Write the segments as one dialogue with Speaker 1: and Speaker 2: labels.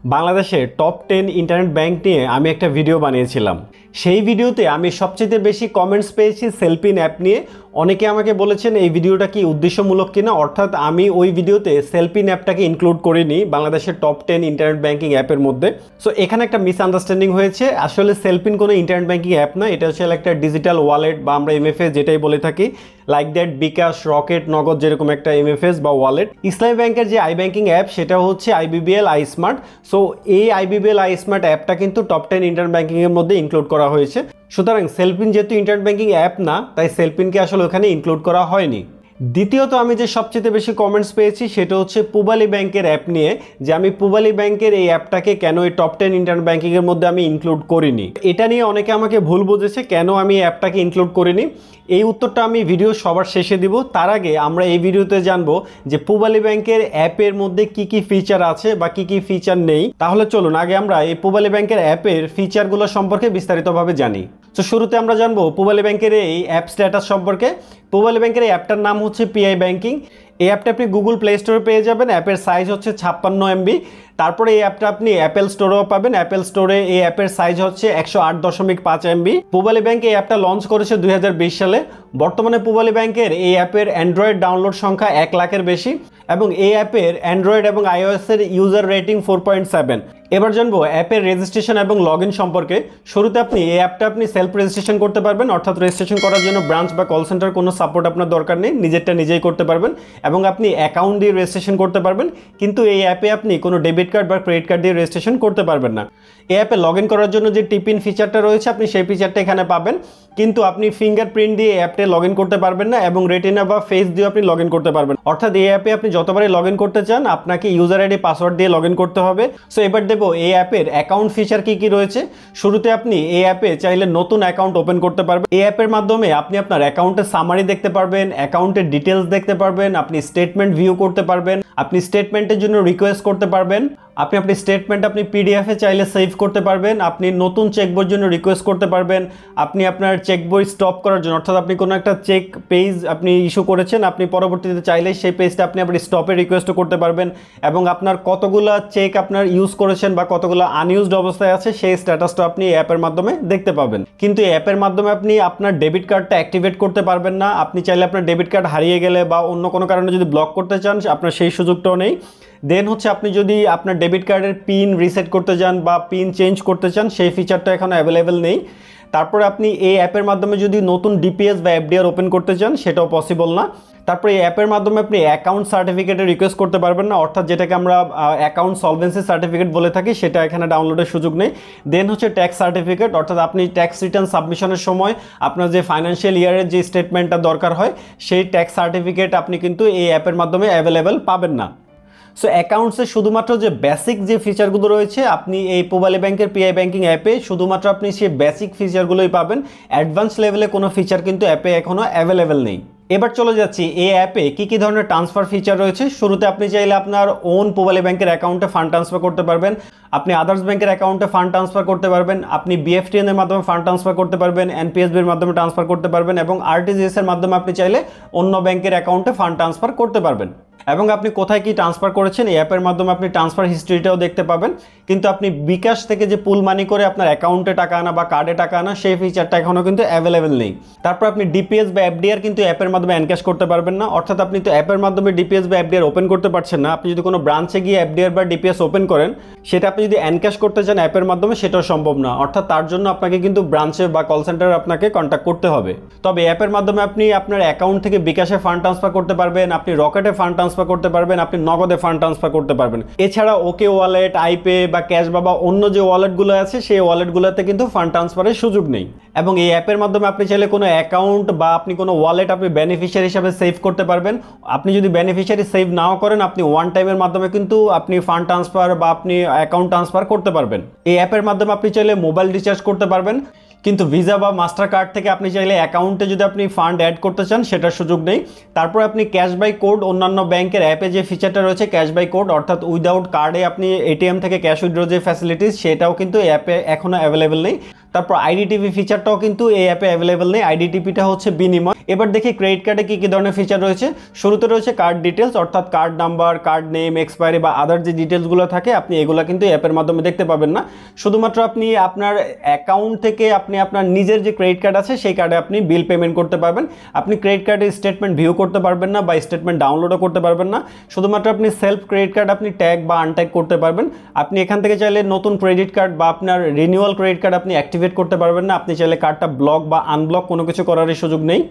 Speaker 1: বাংলাদেশের top 10 internet bank নিয়ে আমি একটা ভিডিও বানিয়েছিলাম। সেই ভিডিওতে আমি সবচেয়ে বেশি কমেন্টস পেয়েছি সেলপিন অ্যাপ নিয়ে। অনেকে আমাকে বলেছেন এই ভিডিওটা কি উদ্দেশ্যমূলক কিনা, অর্থাৎ আমি ওই ভিডিওতে সেলপিন অ্যাপটাকে ইনক্লুড করিনি বাংলাদেশের টপ 10 ইন্টারনেট ব্যাংকিং অ্যাপের মধ্যে। সো এখানে একটা মিসআন্ডারস্ট্যান্ডিং হয়েছে। আসলে সেলপিন কোনো ইন্টারনেট ব্যাংকিং অ্যাপ না, এটা হচ্ছে একটা ডিজিটাল ওয়ালেট বা আমরা এমএফএস যেটাই বলে থাকি, লাইক দ্যাট বিকাশ, রকেট, নগদ যেরকম একটা এমএফএস বা ওয়ালেট। ইসলামী ব্যাংকের যে আই ব্যাংকিং অ্যাপ সেটা হচ্ছে আইবিবিএল আই স্মার্ট। সো এই আইবিবিএল আই স্মার্ট অ্যাপটা কিন্তু টপ 10 ইন্টারনেট ব্যাংকিংয়ের মধ্যে ইনক্লুড করা হয়েছে। সুতরাং সেলপিন যেহেতু ইন্টারনেট ব্যাংকিং অ্যাপ না, তাই সেলপিনকে আসলে ওখানে ইনক্লুড করা হয়নি। দ্বিতীয়ত আমি যে সবচেয়ে বেশি কমেন্টস পেয়েছি সেটা হচ্ছে পূবালী ব্যাংকের অ্যাপ নিয়ে, যে আমি পূবালী ব্যাংকের এই অ্যাপটাকে কেন এই টপ 10 ইন্টারনেট ব্যাংকিংয়ের মধ্যে আমি ইনক্লুড করিনি। এটা নিয়ে অনেকে আমাকে ভুল বুঝেছে কেন আমি এই অ্যাপটাকে ইনক্লুড করিনি। এই উত্তরটা আমি ভিডিও সবার শেষে দিব। তার আগে আমরা এই ভিডিওতে জানবো যে পূবালী ব্যাংকের অ্যাপের মধ্যে কি কি ফিচার আছে বা কি কি ফিচার নেই। তাহলে চলুন আগে আমরা এই পূবালী ব্যাংকের অ্যাপের ফিচারগুলো সম্পর্কে বিস্তারিতভাবে জানি। তো শুরুতে আমরা জানবো পূবালী ব্যাংকের এই অ্যাপ স্ট্যাটাস সম্পর্কে। পূবালী ব্যাংকের এই অ্যাপটার নাম হচ্ছে পিআই ব্যাংকিং। এই অ্যাপটা আপনি গুগল প্লে স্টোরে পেয়ে যাবেন। অ্যাপের সাইজ হচ্ছে 56 MB। তারপরে এই অ্যাপটা আপনি অ্যাপেল স্টোরেও পাবেন। অ্যাপেল স্টোরে এই অ্যাপের সাইজ হচ্ছে 108.5 MB। পূবালী ব্যাংক এই অ্যাপটা লঞ্চ করেছে 2020 সালে। বর্তমানে পূবালী ব্যাংকের এই অ্যাপের অ্যান্ড্রয়েড ডাউনলোড সংখ্যা 1 লাখের বেশি এবং এই অ্যাপের অ্যান্ড্রয়েড এবং আইওএস এর ইউজার রেটিং 4.7। এবার জানবো অ্যাপের রেজিস্ট্রেশন এবং লগ ইন সম্পর্কে। শুরুতে আপনি এই অ্যাপটা আপনি সেলফ রেজিস্ট্রেশন করতে পারবেন, অর্থাৎ রেজিস্ট্রেশন করার জন্য ব্রাঞ্চ বা কল সেন্টার কোনো সাপোর্ট আপনার দরকার নেই, নিজেরটা নিজেই করতে পারবেন এবং আপনি অ্যাকাউন্ট দিয়ে রেজিস্ট্রেশন করতে পারবেন। কিন্তু এই অ্যাপে আপনি কোনো ডেবিট কার্ড বা ক্রেডিট কার্ড দিয়ে রেজিস্ট্রেশন করতে পারবেন না। এই অ্যাপে লগ ইন করার জন্য যে টিপিন ফিচারটা রয়েছে আপনি সেই ফিচারটা এখানে পাবেন, কিন্তু আপনি ফিঙ্গারপ্রিন্ট দিয়ে অ্যাপে লগ ইন করতে পারবেন না এবং রেটিনা বা ফেস দিয়ে আপনি লগ ইন করতে পারবেন। অর্থাৎ এই অ্যাপে আপনি যতবারই লগ ইন করতে চান আপনাকে ইউজার আইডি পাসওয়ার্ড দিয়ে লগ ইন করতে হবে। সো এবার দেবো এই অ্যাপের অ্যাকাউন্ট ফিচার কি কি রয়েছে। শুরুতে আপনি এই অ্যাপে চাইলে নতুন অ্যাকাউন্ট ওপেন করতে পারবেন। এই অ্যাপের মাধ্যমে আপনি আপনার অ্যাকাউন্টের সামারি দেখতে পারবেন, অ্যাকাউন্টের ডিটেলস দেখতে পারবেন, আপনি স্টেটমেন্ট ভিউ করতে পারবেন, আপনি স্টেটমেন্টের জন্য রিকোয়েস্ট করতে পারবেন, আপনি স্টেটমেন্ট আপনি পিডিএফে চাইলে সেভ করতে পারবেন, আপনি নতুন চেক বইয়ের জন্য রিকোয়েস্ট করতে পারবেন, আপনি আপনার চেক বই স্টপ করার জন্য, অর্থাৎ আপনি কোনো একটা চেক পেজ আপনি ইস্যু করেছেন, আপনি পরবর্তীতে চাইলে সেই পেজটা আপনি স্টপের রিকোয়েস্টও করতে পারবেন এবং আপনার কতগুলা চেক আপনার ইউজ করেছেন বা কতগুলো আনইউজড অবস্থায় আছে সেই স্ট্যাটাসটা আপনি এই অ্যাপের মাধ্যমে দেখতে পাবেন। কিন্তু এই অ্যাপের মাধ্যমে আপনি আপনার ডেবিট কার্ডটা অ্যাক্টিভেট করতে পারবেন না। আপনি চাইলে আপনার ডেবিট কার্ড হারিয়ে গেলে বা অন্য কোনো কারণে যদি ব্লক করতে চান আপনার সেই সুযোগটাও নেই। দেন হচ্ছে আপনি যদি আপনার ডেবিট কার্ডের পিন রিসেট করতে চান বা পিন চেঞ্জ করতে চান সেই ফিচারটা এখনও অ্যাভেলেবেল নেই। তারপরে আপনি এই অ্যাপের মাধ্যমে যদি নতুন ডিপিএস বা এফডিআর ওপেন করতে চান সেটাও পসিবল না। তারপরে এই অ্যাপের মাধ্যমে আপনি অ্যাকাউন্ট সার্টিফিকেটের রিকোয়েস্ট করতে পারবেন না, অর্থাৎ যেটাকে আমরা অ্যাকাউন্ট সলভেন্সি সার্টিফিকেট বলে থাকি, সেটা এখানে ডাউনলোডের সুযোগ নেই। দেন হচ্ছে ট্যাক্স সার্টিফিকেট, অর্থাৎ আপনি ট্যাক্স রিটার্ন সাবমিশনের সময় আপনার যে ফাইন্যান্সিয়াল ইয়ারের যে স্টেটমেন্টটা দরকার হয় সেই ট্যাক্স সার্টিফিকেট আপনি কিন্তু এই অ্যাপের মাধ্যমে অ্যাভেলেবেল পাবেন না। সো অ্যাকাউন্টসের শুধুমাত্র যে বেসিক যে ফিচারগুলো রয়েছে আপনি এই পূবালী ব্যাংকের পিআই ব্যাংকিং অ্যাপে শুধুমাত্র আপনি সেই বেসিক ফিচারগুলোই পাবেন। অ্যাডভান্স লেভেলে কোনো ফিচার কিন্তু অ্যাপে এখনও অ্যাভেলেবেল নেই। এবার চলে যাচ্ছি এই অ্যাপে কী কী ধরনের ট্রান্সফার ফিচার রয়েছে। শুরুতে আপনি চাইলে আপনার ওন পূবালী ব্যাংকের অ্যাকাউন্টে ফান্ড ট্রান্সফার করতে পারবেন, আপনি আদার্স ব্যাংকের অ্যাকাউন্টে ফান্ড ট্রান্সফার করতে পারবেন, আপনি বিএফটিএন এর মাধ্যমে ফান্ড ট্রান্সফার করতে পারবেন, এনপিএসবির মাধ্যমে ট্রান্সফার করতে পারবেন এবং আরটিজিএস এর মাধ্যমে আপনি চাইলে অন্য ব্যাংকের অ্যাকাউন্টে ফান্ড ট্রান্সফার করতে পারবেন। এবং আপনি কোথায় কি ট্রান্সফার করেছেন এই অ্যাপের মাধ্যমে আপনি ট্রান্সফার হিস্ট্রিটাও দেখতে পাবেন। কিন্তু আপনি বিকাশ থেকে যে পুল মানি করে আপনার অ্যাকাউন্টে টাকা আনা বা কার্ডে টাকা আনা সেই ফিচারটা এখনও কিন্তু অ্যাভেলেবেল নেই। তারপর আপনি ডিপিএস বা এফডিআর কিন্তু অ্যাপের মাধ্যমে এনক্যাশ করতে পারবেন না, অর্থাৎ আপনি তো অ্যাপের মাধ্যমে ডিপিএস বা এফডিআর ওপেন করতে পারছেন না। আপনি যদি কোনো ব্রাঞ্চে গিয়ে এফডিআর বা ডিপিএস ওপেন করেন সেটা আপনি যদি এনক্যাশ করতে চান অ্যাপের মাধ্যমে সেটাও সম্ভব না, অর্থাৎ তার জন্য আপনাকে কিন্তু ব্রাঞ্চে বা কল সেন্টারে আপনাকে কন্ট্যাক্ট করতে হবে। তবে অ্যাপের মাধ্যমে আপনি আপনার অ্যাকাউন্ট থেকে বিকাশে ফান্ড ট্রান্সফার করতে পারবেন, আপনি রকেটে ফান্ড ট্রান্সফার করতে পারবেন, আপনি নগদে ফান্ড ট্রান্সফার করতে পারবেন। এছাড়া ওকে ওয়ালেট, আইপে বা ক্যাশ বাবা অন্য যে ওয়ালেটগুলো আছে সেই ওয়ালেটগুলোতে কিন্তু ফান্ড ট্রান্সফারের সুযোগ নেই। এবং এই অ্যাপের মাধ্যমে আপনি চাইলে কোনো অ্যাকাউন্ট বা আপনি কোনো ওয়ালেট আপনি বেনিফিশিয়ারি হিসাবে সেভ করতে পারবেন। আপনি যদি বেনিফিশিয়ারি সেভ নাও করেন আপনি ওয়ান টাইমের মাধ্যমে কিন্তু আপনি ফান্ড ট্রান্সফার বা আপনি অ্যাকাউন্ট ট্রান্সফার করতে পারবেন। এই অ্যাপের মাধ্যমে আপনি চাইলে মোবাইল রিচার্জ করতে পারবেন, কিন্তু ভিসা বা মাস্টার কার্ড থেকে আপনি চাইলে অ্যাকাউন্টে যদি আপনি ফান্ড অ্যাড করতে চান সেটার সুযোগ নেই। তারপর আপনি ক্যাশ বাই কোড, অন্যান্য ব্যাংকের অ্যাপে যে ফিচারটা রয়েছে ক্যাশ বাই কোড, অর্থাৎ উইদাউট কার্ডে আপনি এটিএম থেকে ক্যাশ উইথড্র যে ফ্যাসিলিটিস সেটাও কিন্তু অ্যাপে এখনও অ্যাভেলেবেল নেই। তারপর আইডিটিপি ফিচারটাও কিন্তু এই অ্যাপে অ্যাভেলেবেল নেই, আইডিটিপিটা হচ্ছে বিনিময়। এবার দেখি ক্রেডিট কার্ডে কী কী ধরনের ফিচার রয়েছে। শুরুতে রয়েছে কার্ড ডিটেলস, অর্থাৎ card number, card name, expiry বা আদার যে ডিটেলসগুলো থাকে আপনি এগুলো কিন্তু অ্যাপের মাধ্যমে দেখতে পাবেন না। শুধুমাত্র আপনি আপনার অ্যাকাউন্ট থেকে আপনি আপনার নিজের যে ক্রেডিট কার্ড আছে সেই কার্ডে আপনি বিল পেমেন্ট করতে পারবেন। আপনি ক্রেডিট কার্ডের স্টেটমেন্ট ভিউ করতে পারবেন না বা স্টেটমেন্ট ডাউনলোডও করতে পারবেন না। শুধুমাত্র আপনি সেলফ ক্রেডিট কার্ড আপনি ট্যাগ বা আনট্যাগ করতে পারবেন। আপনি এখান থেকে চাইলে নতুন ক্রেডিট কার্ড বা আপনার রিনিউয়াল ক্রেডিট কার্ড আপনি অ্যাক্টিভেট করতে পারবেন না। আপনি চাইলে কার্ডটা ব্লক বা আনব্লক কোনো কিছু করারই সুযোগ নেই।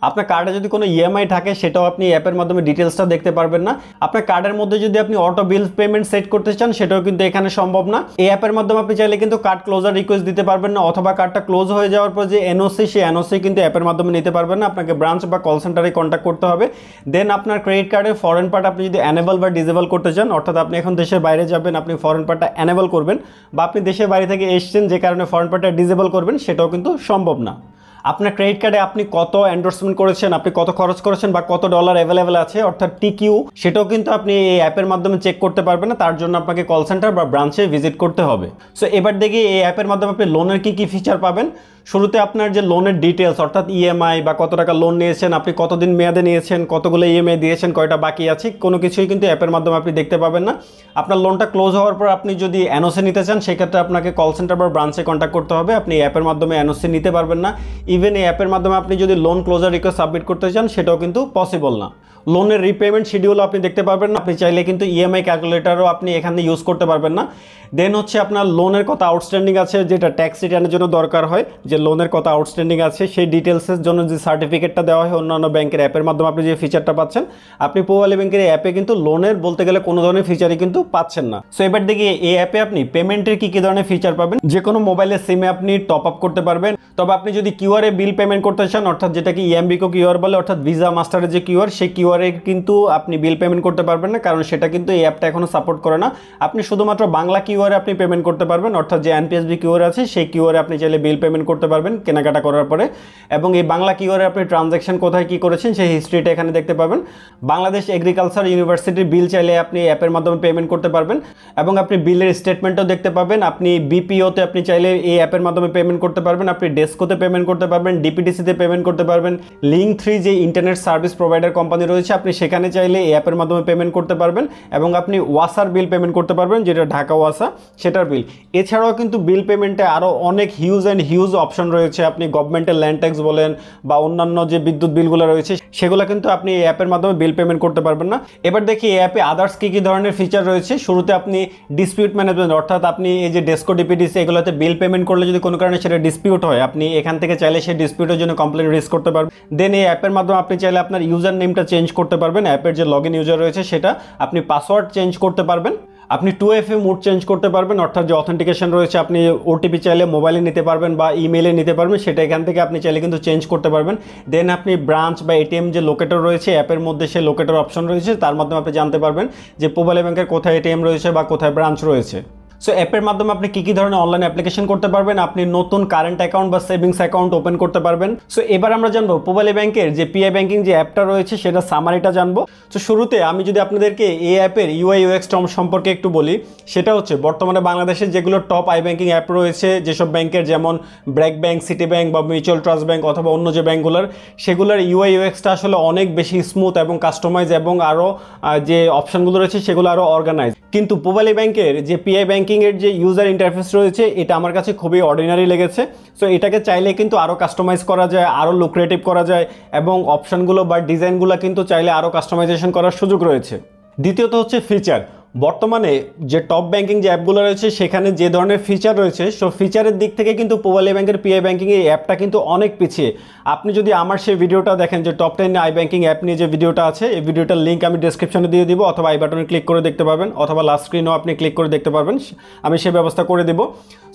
Speaker 1: আপনার কার্ডে যদি কোনো ইএমআই থাকে সেটাও আপনি অ্যাপের মাধ্যমে ডিটেলসটা দেখতে পারবেন না। আপনার কার্ডের মধ্যে যদি আপনি অটো বিল পেমেন্ট সেট করতে চান সেটাও কিন্তু এখানে সম্ভব না। এই অ্যাপের মাধ্যমে আপনি চাইলে কিন্তু কার্ড ক্লোজার রিকোয়েস্ট দিতে পারবেন না, অথবা কার্ডটা ক্লোজ হয়ে যাওয়ার পর যে এনওসি সেই এনওসি কিন্তু অ্যাপের মাধ্যমে নিতে পারবেন না। আপনাকে ব্রাঞ্চ বা কল সেন্টারে কন্ট্যাক্ট করতে হবে। দেন আপনার ক্রেডিট কার্ডের ফরেন পার্ট আপনি যদি অ্যানেবল বা ডিসেবল করতে চান, অর্থাৎ আপনি এখন দেশের বাইরে যাবেন, আপনি ফরেন পার্টটা অ্যানেবল করবেন, বা আপনি দেশের বাইরে থেকে এসেছেন যে কারণে ফরেন পার্টটা ডিসেবল করবেন, সেটাও কিন্তু সম্ভব না। আপনার ক্রেডিট কার্ডে আপনি কত এন্ডোর্সমেন্ট করেছেন, আপনি কত খরচ করেছেন বা কত ডলার অ্যাভেলেবেল আছে অর্থাৎ টিকিউ, সেটাও কিন্তু আপনি এই অ্যাপের মাধ্যমে চেক করতে পারবেন না। তার জন্য আপনাকে কল সেন্টার বা ব্রাঞ্চে ভিজিট করতে হবে। সো এবার দেখি এই অ্যাপের মাধ্যমে আপনি লোনের কী কী ফিচার পাবেন। শুরুতে আপনার যে লোনের ডিটেলস, অর্থাৎ ইএমআই বা কত টাকা লোন নিয়েছেন, আপনি কতদিন মেয়াদে নিয়েছেন, কতগুলো ইএমআই দিয়েছেন, কয়টা বাকি আছে, কোনো কিছুই কিন্তু অ্যাপের মাধ্যমে আপনি দেখতে পাবেন না। আপনার লোনটা ক্লোজ হওয়ার পর আপনি যদি এনওসি নিতে চান সেক্ষেত্রে আপনাকে কল সেন্টার বা ব্রাঞ্চে কন্ট্যাক্ট করতে হবে। আপনি অ্যাপের মাধ্যমে এনওসি নিতে পারবেন না। ইভেন এই অ্যাপের মাধ্যমে আপনি যদি লোন ক্লোজার রিকোয়েস্ট সাবমিট করতে চান সেটাও কিন্তু পসিবল না। লোনের রিপেমেন্ট শিডিউলও আপনি দেখতে পারবেন না। আপনি চাইলে কিন্তু ইএমআই ক্যালকুলেটারও আপনি এখানে ইউজ করতে পারবেন না। দেন হচ্ছে আপনার লোনের কত আউটস্ট্যান্ডিং আছে, যেটা ট্যাক্স রিটার্নের জন্য দরকার হয়, যে লোনের কত আউটস্ট্যান্ডিং আছে সেই ডিটেলসের জন্য যে সার্টিফিকেটটা দেওয়া হয় অন্যান্য ব্যাংকের অ্যাপের মাধ্যমে আপনি যে ফিচারটা পাচ্ছেন, আপনি পূবালী ব্যাংকের অ্যাপে কিন্তু লোনের বলতে গেলে কোনো ধরনের ফিচারই কিন্তু পাচ্ছেন না। সো এবার দেখি এই অ্যাপে আপনি পেমেন্টের কী কী ধরনের ফিচার পাবেন। যে কোনো মোবাইলের সিমে আপনি টপ আপ করতে পারবেন। তবে আপনি যদি কিউআরে বিল পেমেন্ট করতে চান, অর্থাৎ যেটাকে ইএমবিকো কিউআর বলে, অর্থাৎ ভিসা মাস্টারের যে কিউআর, সেই কিউআরে কিন্তু আপনি বিল পেমেন্ট করতে পারবেন না, কারণ সেটা কিন্তু এই অ্যাপটা এখনো সাপোর্ট করে না। আপনি শুধুমাত্র বাংলা কিউআরে আপনি পেমেন্ট করতে পারবেন, অর্থাৎ যে এনপিএসবি কিউআর আছে সেই কিউআরে আপনি চাইলে বিল পেমেন্ট করতে পারবেন কেনাকাটা করার পরে। এবং এই বাংলা কিউআরে আপনি ট্রানজ্যাকশন কোথায় কী করেছেন সেই হিস্ট্রিটা এখানে দেখতে পাবেন। বাংলাদেশ এগ্রিকালচার ইউনিভার্সিটির বিল চাইলে আপনি অ্যাপের মাধ্যমে পেমেন্ট করতে পারবেন, এবং আপনি বিলের স্টেটমেন্টও দেখতে পাবেন। আপনি বিপিওতে আপনি চাইলে এই অ্যাপের মাধ্যমে পেমেন্ট করতে পারবেন, আপনি ডেস্কোতে পেমেন্ট করতে পারবেন, ডিপিটিসিতে পেমেন্ট করতে পারবেন, লিঙ্ক3 যে ইন্টারনেট সার্ভিস প্রোভাইডার কোম্পানি রয়েছে আপনি সেখানে চাইলে এই অ্যাপের মাধ্যমে পেমেন্ট করতে পারবেন, এবং আপনি ওয়াসার বিল পেমেন্ট করতে পারবেন, যেটা ঢাকা ওয়াসা সেটার বিল। এছাড়াও কিন্তু বিল পেমেন্টে আরও অনেক হিউজ অপশন রয়েছে। আপনি গভর্নমেন্টের ল্যান্ড ট্যাক্স বলেন বা অন্যান্য যে বিদ্যুৎ বিলগুলো রয়েছে সেগুলো কিন্তু আপনি এই অ্যাপের মাধ্যমে বিল পেমেন্ট করতে পারবেন না। এবার দেখি এই অ্যাপে আদার্স কী কী ধরনের ফিচার রয়েছে। শুরুতে আপনি ডিসপিউট ম্যানেজমেন্ট, অর্থাৎ আপনি এই যে ডেস্কো ডিপিডিসি এগুলোতে বিল পেমেন্ট করলে যদি কোনো কারণে সেটা ডিসপিউট হয়, আপনি এখান থেকে চাইলে সেই ডিসপিউটের জন্য কমপ্লেন রেজ করতে পারবেন। দেন এই অ্যাপের মাধ্যমে আপনি চাইলে আপনার ইউজার নেমটা চেঞ্জ করতে পারবেন, অ্যাপের যে লগ ইন ইউজার রয়েছে সেটা, আপনি পাসওয়ার্ড চেঞ্জ করতে পারবেন, আপনি 2FA মোড চেঞ্জ করতে পারবেন, অর্থাৎ যে অথেন্টিকেশন রয়েছে আপনি ওটিপি চাইলে মোবাইলে নিতে পারবেন বা ইমেইলে নিতে পারবেন, সেটা এখান থেকে আপনি চাইলে কিন্তু চেঞ্জ করতে পারবেন। দেন আপনি ব্রাঞ্চ বা এটিএম যে লোকেটর রয়েছে অ্যাপের মধ্যে সেই লোকেটর অপশন রয়েছে, তার মাধ্যমে আপনি জানতে পারবেন যে পূবালী ব্যাংকের কোথায় এটিএম রয়েছে বা কোথায় ব্রাঞ্চ রয়েছে। সো অ্যাপের মাধ্যমে আপনি কী কী ধরনের অনলাইন অ্যাপ্লিকেশন করতে পারবেন, আপনি নতুন কারেন্ট অ্যাকাউন্ট বা সেভিংস অ্যাকাউন্ট ওপেন করতে পারবেন। সো এবার আমরা জানবো পূবালী ব্যাংকের যে পিআই ব্যাংকিং যে অ্যাপটা রয়েছে সেটা সামারিটা জানবো। তো শুরুতে আমি যদি আপনাদেরকে এই অ্যাপের ইউআই ইউএক্স সম্পর্কে একটু বলি, সেটা হচ্ছে বর্তমানে বাংলাদেশের যেগুলো টপ আই ব্যাংকিং অ্যাপ রয়েছে যেসব ব্যাংকের, যেমন ব্র্যাক ব্যাংক, সিটি ব্যাংক বা মিউচুয়াল ট্রাস্ট ব্যাংক অথবা অন্য যে ব্যাংকগুলোর, সেগুলোর ইউআই ইউএক্সটা আসলে অনেক বেশি স্মুথ এবং কাস্টমাইজ, এবং আরও যে অপশনগুলো রয়েছে সেগুলো আরও অর্গানাইজ। কিন্তু পূবালী ব্যাংকের যে পিআই ব্যাংকিংয়ের যে ইউজার ইন্টারফেস রয়েছে এটা আমার কাছে খুবই অর্ডিনারি লেগেছে। সো এটাকে চাইলে কিন্তু আরও কাস্টমাইজ করা যায়, আরও লুক্রেটিভ করা যায়, এবং অপশনগুলো বা ডিজাইনগুলো কিন্তু চাইলে আরও কাস্টমাইজেশন করার সুযোগ রয়েছে। দ্বিতীয়ত হচ্ছে ফিচার। বর্তমানে যে টপ ব্যাংকিং যে অ্যাপগুলো রয়েছে সেখানে যে ধরনের ফিচার রয়েছে, সো ফিচারের দিক থেকে কিন্তু পূবালী ব্যাংকের পিআই ব্যাংকিং এই অ্যাপটা কিন্তু অনেক পিছিয়ে। আপনি যদি আমার সেই ভিডিওটা দেখেন যে টপ 10 আই ব্যাংকিং অ্যাপ নিয়ে যে ভিডিওটা আছে, এই ভিডিওটার লিঙ্ক আমি ডেসক্রিপশনে দিয়ে দিব, অথবা আই বাটনে ক্লিক করে দেখতে পাবেন, অথবা লাস্ট স্ক্রিনেও আপনি ক্লিক করে দেখতে পারবেন, আমি সেই ব্যবস্থা করে দেবো।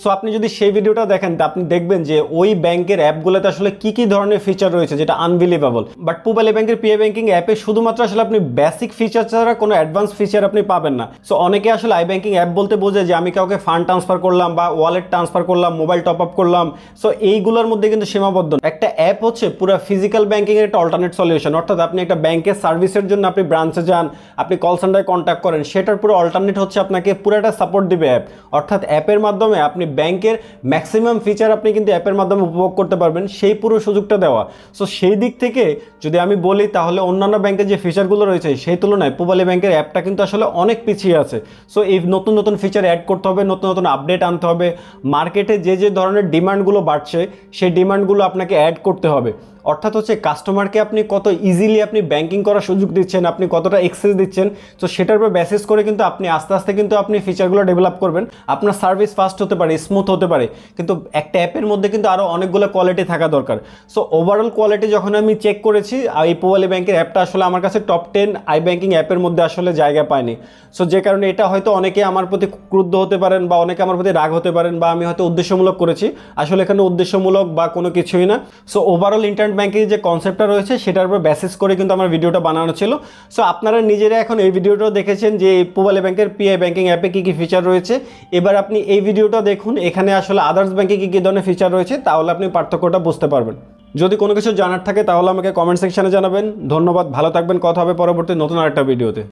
Speaker 1: সো আপনি যদি সেই ভিডিওটা দেখেন তা আপনি দেখবেন যে ওই ব্যাংকের অ্যাপগুলোতে আসলে কী কী ধরনের ফিচার রয়েছে যেটা আনবিলিভেবল। বাট পূবালী ব্যাংকের পিআই ব্যাংকিং অ্যাপে শুধুমাত্র আসলে আপনি বেসিক ফিচার ছাড়া কোনো অ্যাডভান্স ফিচার আপনি পাবেন না। না। সো অনেকে আসলে আই ব্যাংকিং অ্যাপ বলতে বোঝে যে আমি কাউকে ফান্ড ট্রান্সফার করলাম বা ওয়ালেট ট্রান্সফার করলাম, মোবাইল টপ আপ করলাম। সো এইগুলোর মধ্যে কিন্তু সীমাবদ্ধ না। একটা অ্যাপ হচ্ছে পুরো ফিজিক্যাল ব্যাংকিং এর একটা অল্টারনেট সলিউশন। অর্থাৎ আপনি একটা ব্যাংকের সার্ভিসের জন্য আপনি ব্রাঞ্চে যান, আপনি কল সেন্টারে কন্ট্যাক্ট করেন, সেটার পুরো অল্টারনেট হচ্ছে আপনাকে পুরোটা সাপোর্ট দিবে অ্যাপ। অর্থাৎ অ্যাপের মাধ্যমে আপনি ব্যাংকের ম্যাক্সিমাম ফিচার আপনি কিন্তু অ্যাপের মাধ্যমে উপভোগ করতে পারবেন, সেই পুরো সুযোগটা দেওয়া। সো সেই দিক থেকে যদি আমি বলি তাহলে অন্যান্য ব্যাংকের যে ফিচারগুলো রয়েছে সেই তুলনায় পূবালী ব্যাংকের অ্যাপটা কিন্তু আসলে অনেক পিছিয়ে আছে। সো এই নতুন নতুন ফিচার অ্যাড করতে হবে, নতুন নতুন আপডেট আনতে হবে, মার্কেটে যে যে ধরনের ডিমান্ডগুলো বাড়ছে সেই ডিমান্ডগুলো আপনাকে অ্যাড করতে হবে। অর্থাৎ হচ্ছে কাস্টমারকে আপনি কত ইজিলি আপনি ব্যাংকিং করার সুযোগ দিচ্ছেন, আপনি কতটা এক্সেস দিচ্ছেন, তো সেটার উপর বেসিস করে কিন্তু আপনি আস্তে আস্তে কিন্তু আপনি ফিচারগুলো ডেভেলপ করবেন। আপনার সার্ভিস ফাস্ট হতে পারে, স্মুথ হতে পারে, কিন্তু একটা অ্যাপের মধ্যে কিন্তু আরও অনেকগুলো কোয়ালিটি থাকা দরকার। সো ওভারঅল কোয়ালিটি যখন আমি চেক করেছি, এই পূবালী ব্যাংকের অ্যাপটা আসলে আমার কাছে টপ 10 আই ব্যাংকিং অ্যাপের মধ্যে আসলে জায়গা পায়নি। সো যে কারণে এটা হয়তো অনেকে আমার প্রতি ক্রুদ্ধ হতে পারেন বা অনেকে আমার প্রতি রাগ হতে পারেন, বা আমি হয়তো উদ্দেশ্যমূলক করেছি, আসলে এখানে উদ্দেশ্যমূলক বা কোনো কিছুই না। সো ওভারঅল ইন্টারনেট ব্যাংকিং যে কনসেপ্টটা রয়েছে সেটার উপর বেসিস করে কিন্তু আমার ভিডিওটা বানানো ছিল। সো আপনারা নিজেরা এখন এই ভিডিওটাও দেখেছেন যে পূবালী ব্যাংকের পিআই ব্যাংকিং অ্যাপে কী কী ফিচার রয়েছে। এবার আপনি এই ভিডিওটা দেখুন, এখানে আসলে আদার্স ব্যাংকে কী কী ধরনের ফিচার রয়েছে, তাহলে আপনি পার্থক্যটা বুঝতে পারবেন। যদি কোনো কিছু জানার থাকে তাহলে আমাকে কমেন্ট সেকশনে জানাবেন। ধন্যবাদ, ভালো থাকবেন, কথা হবে পরবর্তী নতুন আরেকটা ভিডিওতে।